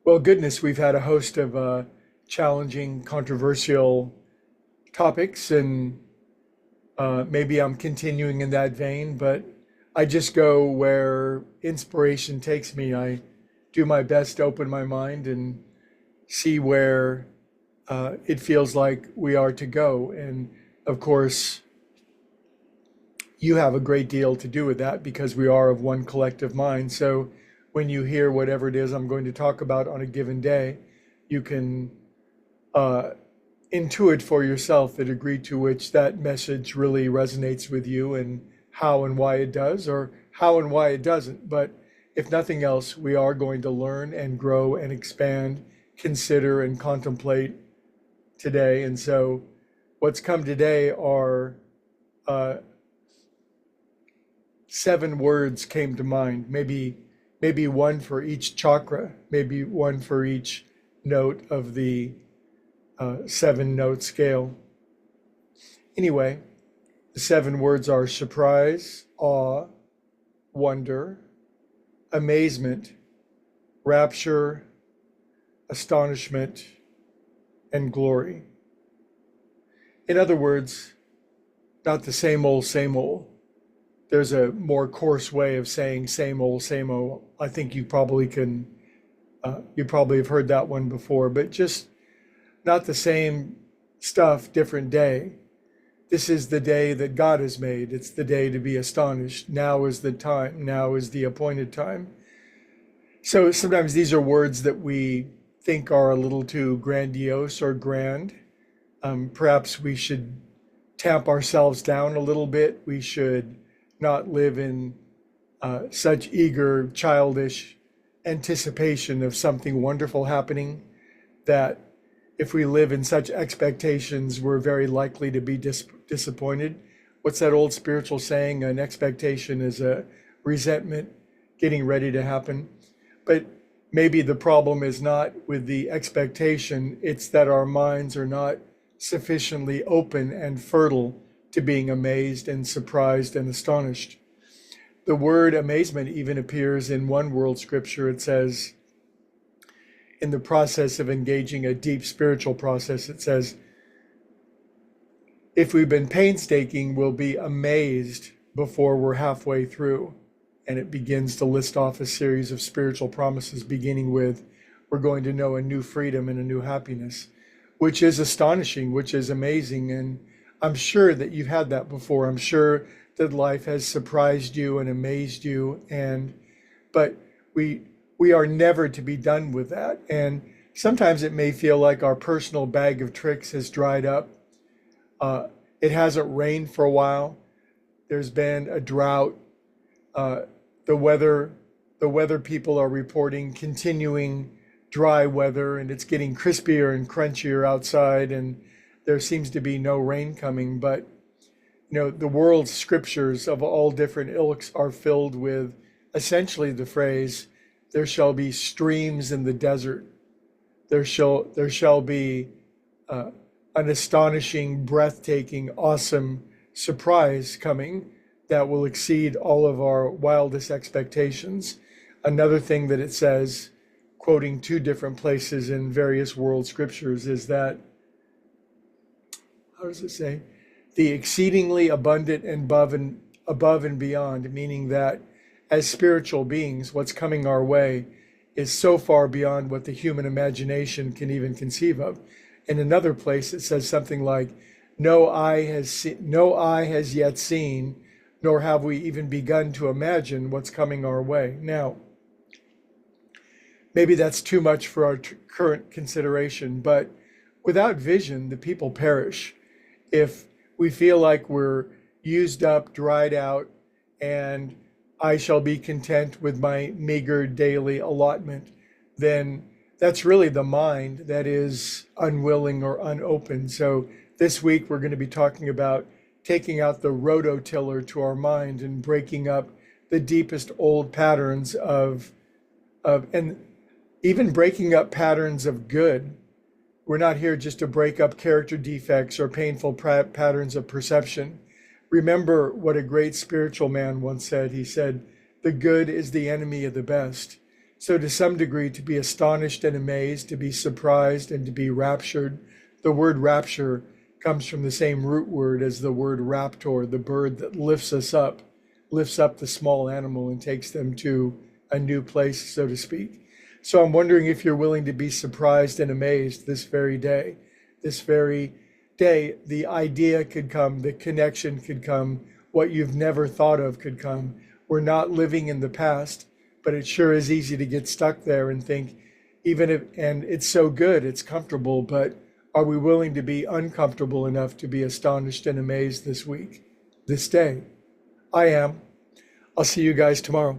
Well, goodness, we've had a host of challenging, controversial topics, and maybe I'm continuing in that vein, but I just go where inspiration takes me. I do my best to open my mind and see where it feels like we are to go. And of course, you have a great deal to do with that because we are of one collective mind. So when you hear whatever it is I'm going to talk about on a given day, you can uh, intuit for yourself the degree to which that message really resonates with you and how and why it does, or how and why it doesn't. But if nothing else, we are going to learn and grow and expand, consider and contemplate today. And so what's come today are uh, seven words came to mind, maybe one for each chakra, maybe one for each note of the seven note scale. Anyway, the seven words are surprise, awe, wonder, amazement, rapture, astonishment, and glory. In other words, not the same old, same old. There's a more coarse way of saying same old, same old. I think you probably have heard that one before, but just not the same stuff, different day. This is the day that God has made. It's the day to be astonished. Now is the time. Now is the appointed time. So sometimes these are words that we think are a little too grandiose or grand. Perhaps we should tamp ourselves down a little bit. We should not live in such eager, childish anticipation of something wonderful happening, that if we live in such expectations, we're very likely to be disappointed. What's that old spiritual saying? An expectation is a resentment getting ready to happen. But maybe the problem is not with the expectation, it's that our minds are not sufficiently open and fertile to being amazed and surprised and astonished. The word amazement even appears in one world scripture. It says, in the process of engaging a deep spiritual process, it says, if we've been painstaking, we'll be amazed before we're halfway through. And it begins to list off a series of spiritual promises, beginning with, we're going to know a new freedom and a new happiness, which is astonishing, which is amazing. And I'm sure that you've had that before. I'm sure that life has surprised you and amazed you. But we are never to be done with that. And sometimes it may feel like our personal bag of tricks has dried up. It hasn't rained for a while. There's been a drought. The weather people are reporting continuing dry weather, and it's getting crispier and crunchier outside, and there seems to be no rain coming. But the world's scriptures of all different ilks are filled with essentially the phrase, there shall be streams in the desert. There shall be an astonishing, breathtaking, awesome surprise coming that will exceed all of our wildest expectations. Another thing that it says, quoting two different places in various world scriptures, is that, how does it say? The exceedingly abundant and above and beyond, meaning that as spiritual beings, what's coming our way is so far beyond what the human imagination can even conceive of. In another place, it says something like, no eye has yet seen, nor have we even begun to imagine what's coming our way. Now, maybe that's too much for our current consideration, but without vision, the people perish. If we feel like we're used up, dried out, and I shall be content with my meager daily allotment, then that's really the mind that is unwilling or unopened. So this week we're going to be talking about taking out the rototiller to our mind and breaking up the deepest old patterns and even breaking up patterns of good. We're not here just to break up character defects or painful patterns of perception. Remember what a great spiritual man once said. He said, the good is the enemy of the best. So, to some degree, to be astonished and amazed, to be surprised and to be raptured. The word rapture comes from the same root word as the word raptor, the bird that lifts up the small animal and takes them to a new place, so to speak. So, I'm wondering if you're willing to be surprised and amazed this very day. This very day, the idea could come, the connection could come, what you've never thought of could come. We're not living in the past, but it sure is easy to get stuck there and think, even if, and it's so good, it's comfortable, but are we willing to be uncomfortable enough to be astonished and amazed this week, this day? I am. I'll see you guys tomorrow.